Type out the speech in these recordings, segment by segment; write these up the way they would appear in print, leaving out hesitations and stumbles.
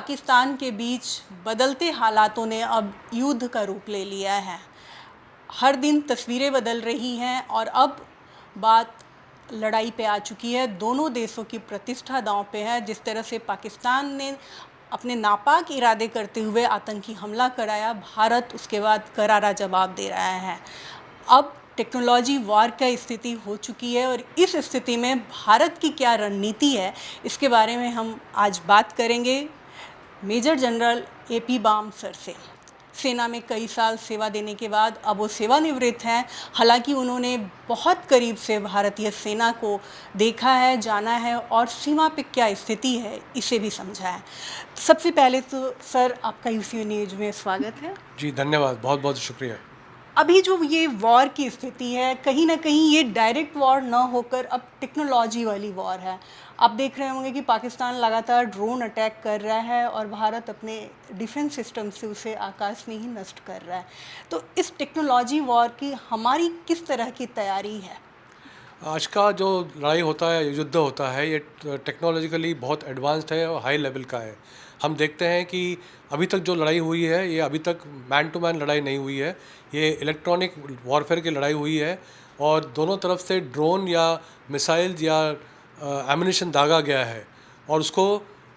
पाकिस्तान के बीच बदलते हालातों ने अब युद्ध का रूप ले लिया है। हर दिन तस्वीरें बदल रही हैं और अब बात लड़ाई पे आ चुकी है। दोनों देशों की प्रतिष्ठा दांव पे है। जिस तरह से पाकिस्तान ने अपने नापाक इरादे करते हुए आतंकी हमला कराया, भारत उसके बाद करारा जवाब दे रहा है। अब टेक्नोलॉजी वॉर का स्थिति हो चुकी है और इस स्थिति में भारत की क्या रणनीति है, इसके बारे में हम आज बात करेंगे major general AP Bam sir से। सेना में कई साल सेवा देने के बाद अब वो सेवानिवृत्त हैं। हालांकि उन्होंने बहुत करीब से भारतीय सेना को देखा है, जाना है और सीमा पे क्या स्थिति है इसे भी समझा है। सबसे पहले तो सर आपका यूसी न्यूज में स्वागत है। जी धन्यवाद, बहुत बहुत शुक्रिया। अभी जो ये वॉर की स्थिति है, कहीं ना कहीं ये डायरेक्ट वॉर ना होकर अब टेक्नोलॉजी वाली वॉर है। आप देख रहे होंगे कि पाकिस्तान लगातार ड्रोन अटैक कर रहा है और भारत अपने डिफेंस सिस्टम से उसे आकाश में ही नष्ट कर रहा है। तो इस टेक्नोलॉजी वॉर की हमारी किस तरह की तैयारी है? आज का जो लड़ाई होता है, युद्ध होता है, ये टेक्नोलॉजिकली बहुत एडवांस्ड है और हाई लेवल का है। हम देखते हैं कि अभी तक जो लड़ाई हुई है ये अभी तक मैन टू मैन लड़ाई नहीं हुई है, ये इलेक्ट्रॉनिक वॉरफेयर की लड़ाई हुई है और दोनों तरफ से ड्रोन या मिसाइल्स या एमुनिशन दागा गया है। और उसको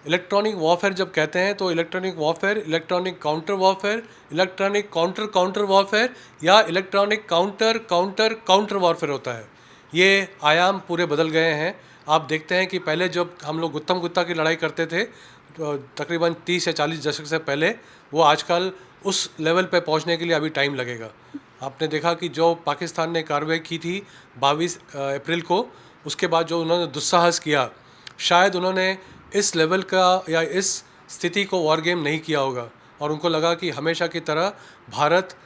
इलेक्ट्रॉनिक वॉरफेयर जब कहते हैं तो electronic warfare, electronic counter warfare, electronic counter counter warfare या electronic counter counter counter warfare होता है। ये आयाम पूरे बदल गए हैं। आप देखते हैं कि पहले जब हम लोग गुत्तम गुत्ता की लड़ाई करते थे तो तकरीबन 30 या 40 दशक से पहले, वो आजकल उस लेवल पे पहुंचने के लिए अभी टाइम लगेगा। आपने देखा कि जो पाकिस्तान ने कार्रवाई की थी 22 अप्रैल को, उसके बाद जो उन्होंने दुस्साहस किया, शायद उन्होंने इस लेवल का या इस स्थिति को वॉर गेम नहीं किया होगा और उनको लगा कि हमेशा की तरह भारत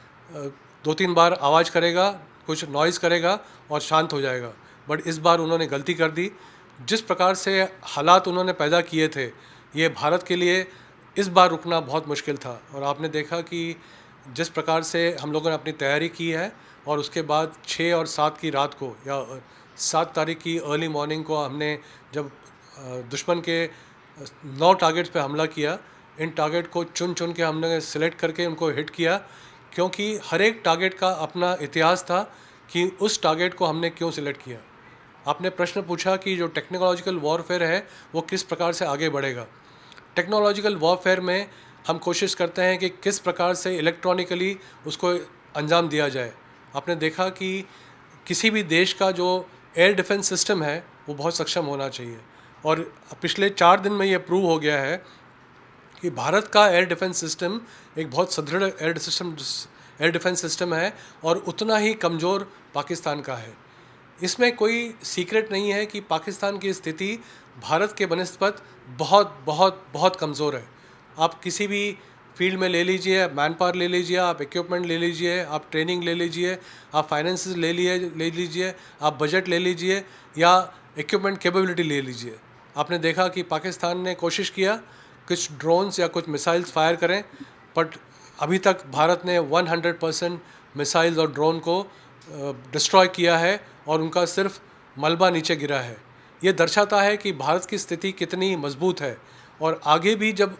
2-3 बार आवाज़ करेगा, कुछ नॉइज़ करेगा और शांत हो जाएगा। बट इस बार उन्होंने गलती कर दी। जिस प्रकार से हालात उन्होंने पैदा किए थे, ये भारत के लिए इस बार रुकना बहुत मुश्किल था। और आपने देखा कि जिस प्रकार से हम लोगों ने अपनी तैयारी की है और उसके बाद 6 और 7 की रात को या 7 तारीख की अर्ली मॉर्निंग को हमने जब दुश्मन के 9 टारगेट्स पे हमला किया, इन टारगेट को चुन चुन के हमने सिलेक्ट करके उनको हिट किया, क्योंकि हर एक टारगेट का अपना इतिहास था कि उस टारगेट को हमने क्यों सिलेक्ट किया। आपने प्रश्न पूछा कि जो टेक्नोलॉजिकल वॉरफेयर है वो किस प्रकार से आगे बढ़ेगा। टेक्नोलॉजिकल वॉरफेयर में हम कोशिश करते हैं कि किस प्रकार से इलेक्ट्रॉनिकली उसको अंजाम दिया जाए। आपने देखा कि किसी भी देश का जो एयर डिफेंस सिस्टम है वो बहुत सक्षम होना चाहिए और पिछले 4 दिन में ये प्रूव हो गया है कि भारत का एयर डिफेंस सिस्टम एक बहुत सुदृढ़ एयर डिफेंस सिस्टम है और उतना ही कमज़ोर पाकिस्तान का है। इसमें कोई सीक्रेट नहीं है कि पाकिस्तान की स्थिति भारत के बनस्पत बहुत बहुत बहुत कमज़ोर है। आप किसी भी फील्ड में ले लीजिए, मैन पावर ले लीजिए, आप इक्विपमेंट ले लीजिए, आप ट्रेनिंग ले लीजिए, आप फाइनेंसेस ले लीजिए, आप बजट ले लीजिए या इक्विपमेंट कैपेबिलिटी ले लीजिए। आपने देखा कि पाकिस्तान ने कोशिश किया कुछ ड्रोन्स या कुछ मिसाइल्स फायर करें, बट अभी तक भारत ने 100% मिसाइल्स और ड्रोन को डिस्ट्रॉय किया है और उनका सिर्फ मलबा नीचे गिरा है। ये दर्शाता है कि भारत की स्थिति कितनी मजबूत है और आगे भी जब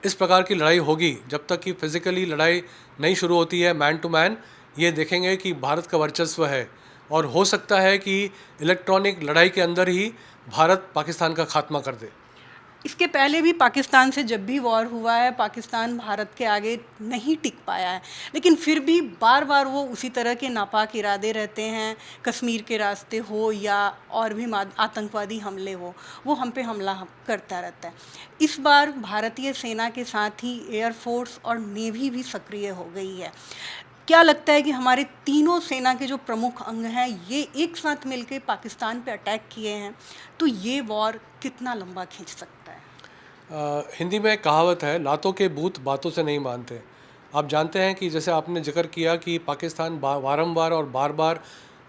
इस प्रकार की लड़ाई होगी, जब तक कि फिज़िकली लड़ाई नहीं शुरू होती है मैन टू मैन, ये देखेंगे कि भारत का वर्चस्व है और हो सकता है कि इलेक्ट्रॉनिक लड़ाई के अंदर ही भारत पाकिस्तान का खात्मा कर दे। इसके पहले भी पाकिस्तान से जब भी वॉर हुआ है, पाकिस्तान भारत के आगे नहीं टिक पाया है, लेकिन फिर भी बार बार वो उसी तरह के नापाक इरादे रहते हैं। कश्मीर के रास्ते हो या और भी आतंकवादी हमले हो, वो हम पे हमला करता रहता है। इस बार भारतीय सेना के साथ ही एयरफोर्स और नेवी भी सक्रिय हो गई है। क्या लगता है कि हमारे तीनों सेना के जो प्रमुख अंग हैं ये एक साथ मिलकर पाकिस्तान पे अटैक किए हैं, तो ये वॉर कितना लंबा खींच सकता है? हिंदी में कहावत है, लातों के भूत बातों से नहीं मानते। आप जानते हैं कि जैसे आपने जिक्र किया कि पाकिस्तान वारंवार और बार बार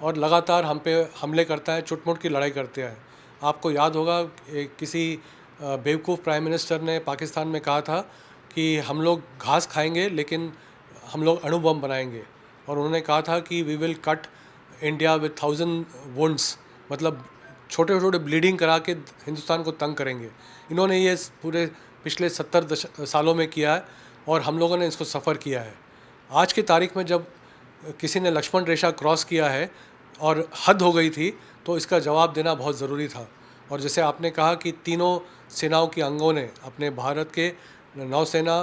और लगातार हम पे हमले करता है, चुटमुट की लड़ाई करते हैं। आपको याद होगा किसी बेवकूफ़ प्राइम मिनिस्टर ने पाकिस्तान में कहा था कि हम लोग घास खाएंगे लेकिन हम लोग अणु बम बनाएंगे, और उन्होंने कहा था कि we will cut India with 1000 wounds, मतलब छोटे छोटे ब्लीडिंग करा के हिंदुस्तान को तंग करेंगे। इन्होंने ये पूरे पिछले 70 सालों में किया है और हम लोगों ने इसको सफ़र किया है। आज की तारीख में जब किसी ने लक्ष्मण रेखा क्रॉस किया है और हद हो गई थी, तो इसका जवाब देना बहुत ज़रूरी था। और जैसे आपने कहा कि तीनों सेनाओं के अंगों ने, अपने भारत के नौसेना,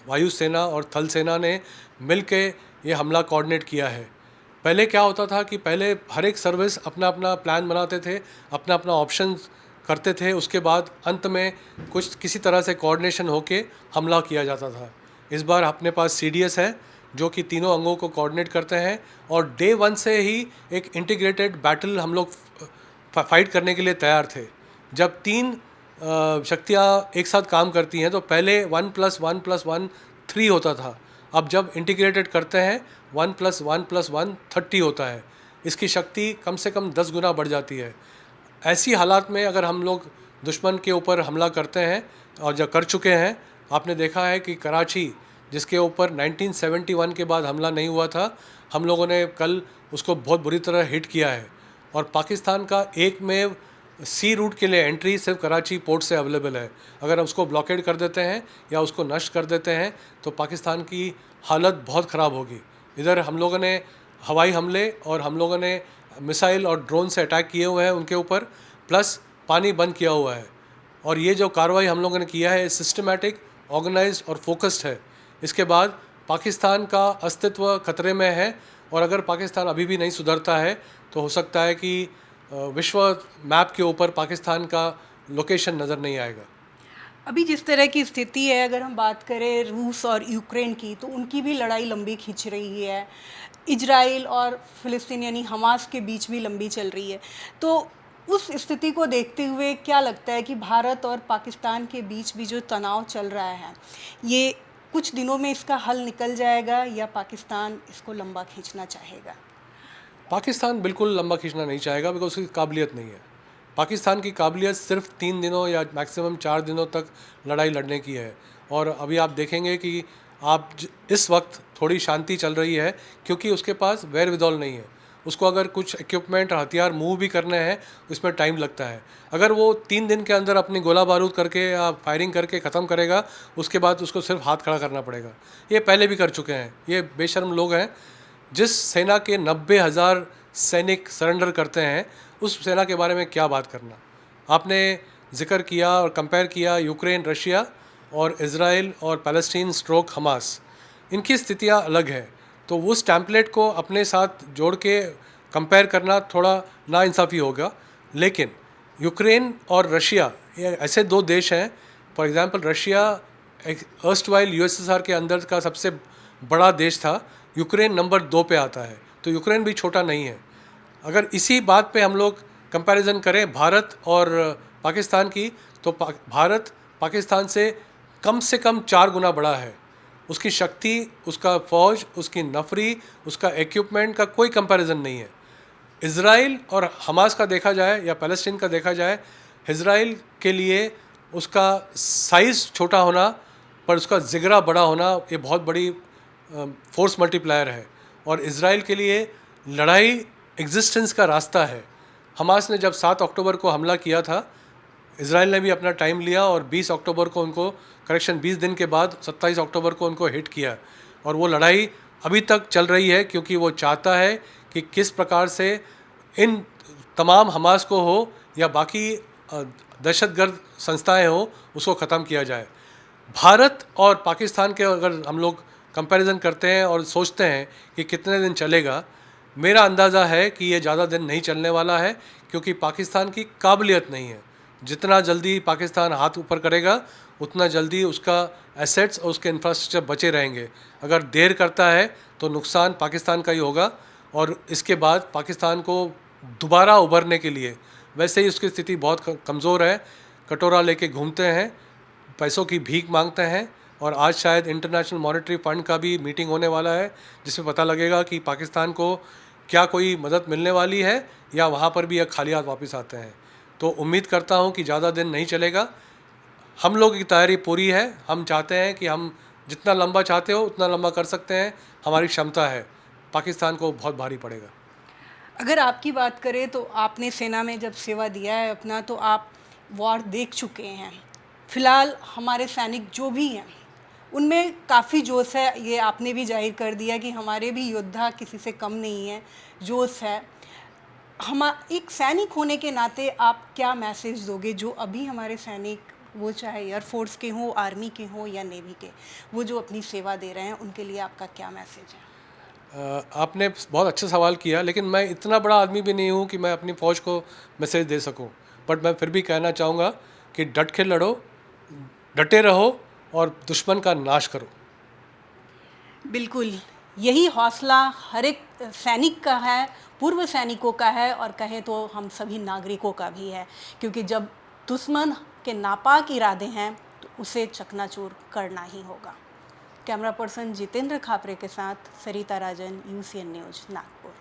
वायुसेना और थल सेना ने मिल के ये हमला कोऑर्डिनेट किया है। पहले क्या होता था कि पहले हर एक सर्विस अपना अपना प्लान बनाते थे, अपना अपना ऑप्शन करते थे, उसके बाद अंत में कुछ किसी तरह से कोऑर्डिनेशन होके हमला किया जाता था। इस बार अपने पास CDS है जो कि तीनों अंगों को कोऑर्डिनेट करते हैं और डे 1 से ही एक इंटीग्रेटेड बैटल हम लोग फाइट करने के लिए तैयार थे। जब तीन शक्तियाँ एक साथ काम करती हैं तो पहले 1+1+1 3 होता था। अब जब इंटीग्रेटेड करते हैं 1+1+1 30 होता है। इसकी शक्ति कम से कम 10 गुना बढ़ जाती है। ऐसी हालात में अगर हम लोग दुश्मन के ऊपर हमला करते हैं और जब कर चुके हैं, आपने देखा है कि कराची, जिसके ऊपर 1971 के बाद हमला नहीं हुआ था, हम लोगों ने कल उसको बहुत बुरी तरह हिट किया है। और पाकिस्तान का एक में सी रूट के लिए एंट्री सिर्फ कराची पोर्ट से अवेलेबल है। अगर उसको ब्लॉकेड कर देते हैं या उसको नष्ट कर देते हैं तो पाकिस्तान की हालत बहुत ख़राब होगी। इधर हम लोगों ने हवाई हमले और हम लोगों ने मिसाइल और ड्रोन से अटैक किए हुए हैं उनके ऊपर, प्लस पानी बंद किया हुआ है। और ये जो कार्रवाई हम लोगों ने किया है सिस्टमैटिक, ऑर्गेनाइज्ड और फोकस्ड है। इसके बाद पाकिस्तान का अस्तित्व खतरे में है और अगर पाकिस्तान अभी भी नहीं सुधरता है तो हो सकता है कि विश्व मैप के ऊपर पाकिस्तान का लोकेशन नज़र नहीं आएगा। अभी जिस तरह की स्थिति है, अगर हम बात करें रूस और यूक्रेन की, तो उनकी भी लड़ाई लंबी खिंच रही है। इजराइल और फ़िलिस्तीन यानी हमास के बीच भी लंबी चल रही है। तो उस स्थिति को देखते हुए क्या लगता है कि भारत और पाकिस्तान के बीच भी जो तनाव चल रहा है, ये कुछ दिनों में इसका हल निकल जाएगा या पाकिस्तान इसको लंबा खींचना चाहेगा? पाकिस्तान बिल्कुल लंबा खींचना नहीं चाहेगा, बिकॉज उसकी काबिलियत नहीं है। पाकिस्तान की काबिलियत सिर्फ 3 दिनों या मैक्सिमम 4 दिनों तक लड़ाई लड़ने की है। और अभी आप देखेंगे कि इस वक्त थोड़ी शांति चल रही है क्योंकि उसके पास वेयर विदॉल नहीं है। उसको अगर कुछ इक्विपमेंट और हथियार मूव भी करने हैं उसमें टाइम लगता है। अगर वो 3 दिन के अंदर अपनी गोला बारूद करके या फायरिंग करके ख़त्म करेगा, उसके बाद उसको सिर्फ हाथ खड़ा करना पड़ेगा। ये पहले भी कर चुके हैं, ये बेशर्म लोग हैं। जिस सेना के 90,000 सैनिक सरेंडर करते हैं, उस सेना के बारे में क्या बात करना। आपने जिक्र किया और कंपेयर किया यूक्रेन, रशिया और इज़राइल और पैलेस्टीन स्ट्रोक हमास, इनकी स्थितियाँ अलग हैं। तो उस टैम्पलेट को अपने साथ जोड़ के कंपेयर करना थोड़ा नाइंसाफ़ी होगा। लेकिन यूक्रेन और रशिया ये ऐसे दो देश हैं। फॉर एग्ज़ाम्पल रशिया एक अर्स्टवाइल USSR के अंदर का सबसे बड़ा देश था, यूक्रेन नंबर 2 पे आता है, तो यूक्रेन भी छोटा नहीं है। अगर इसी बात पे हम लोग कंपैरिजन करें भारत और पाकिस्तान की, तो भारत पाकिस्तान से कम 4 गुना बड़ा है। उसकी शक्ति, उसका फ़ौज, उसकी नफरी, उसका इक्विपमेंट का कोई कंपैरिजन नहीं है। इज़राइल और हमास का देखा जाए या पैलेस्टीन का देखा जाए, इज़राइल के लिए उसका साइज़ छोटा होना पर उसका जिगरा बड़ा होना ये बहुत बड़ी फोर्स मल्टीप्लायर है। और इज़राइल के लिए लड़ाई एग्जिस्टेंस का रास्ता है। हमास ने जब 7 अक्टूबर को हमला किया था, इज़राइल ने भी अपना टाइम लिया और 20 अक्टूबर को उनको 20 दिन के बाद 27 अक्टूबर को उनको हिट किया। और वो लड़ाई अभी तक चल रही है क्योंकि वो चाहता है कि किस प्रकार से इन तमाम हमास को हो या बाकी दहशतगर्द संस्थाएं हो, उसको ख़त्म किया जाए। भारत और पाकिस्तान के अगर हम लोग कंपैरिजन करते हैं और सोचते हैं कि कितने दिन चलेगा, मेरा अंदाज़ा है कि ये ज़्यादा दिन नहीं चलने वाला है क्योंकि पाकिस्तान की काबिलियत नहीं है। जितना जल्दी पाकिस्तान हाथ ऊपर करेगा उतना जल्दी उसका एसेट्स और उसके इंफ्रास्ट्रक्चर बचे रहेंगे। अगर देर करता है तो नुकसान पाकिस्तान का ही होगा और इसके बाद पाकिस्तान को दोबारा उभरने के लिए, वैसे ही उसकी स्थिति बहुत कमज़ोर है, कटोरा लेके घूमते हैं, पैसों की भीख मांगते हैं। और आज शायद इंटरनेशनल मॉनेटरी फ़ंड का भी मीटिंग होने वाला है जिसमें पता लगेगा कि पाकिस्तान को क्या कोई मदद मिलने वाली है या वहाँ पर भी एक खाली हाथ वापस आते हैं। तो उम्मीद करता हूँ कि ज़्यादा दिन नहीं चलेगा। हम लोगों की तैयारी पूरी है। हम चाहते हैं कि हम जितना लंबा चाहते हो उतना लंबा कर सकते हैं, हमारी क्षमता है। पाकिस्तान को बहुत भारी पड़ेगा। अगर आपकी बात करें तो आपने सेना में जब सेवा दिया है अपना, तो आप वॉर देख चुके हैं। फिलहाल हमारे सैनिक जो भी हैं उनमें काफ़ी जोश है, ये आपने भी जाहिर कर दिया कि हमारे भी योद्धा किसी से कम नहीं है, जोश है। हम एक सैनिक होने के नाते आप क्या मैसेज दोगे जो अभी हमारे सैनिक, वो चाहे एयरफोर्स के हों, आर्मी के हों या नेवी के, वो जो अपनी सेवा दे रहे हैं, उनके लिए आपका क्या मैसेज है? आपने बहुत अच्छा सवाल किया, लेकिन मैं इतना बड़ा आदमी भी नहीं हूँ कि मैं अपनी फ़ौज को मैसेज दे सकूँ। बट मैं फिर भी कहना चाहूँगा कि डट के लड़ो, डटे रहो और दुश्मन का नाश करो। बिल्कुल, यही हौसला हर एक सैनिक का है, पूर्व सैनिकों का है और कहें तो हम सभी नागरिकों का भी है, क्योंकि जब दुश्मन के नापाक इरादे हैं तो उसे चकनाचूर करना ही होगा। कैमरा पर्सन जितेंद्र खापरे के साथ सरिता राजन, यूसीएन न्यूज़, नागपुर।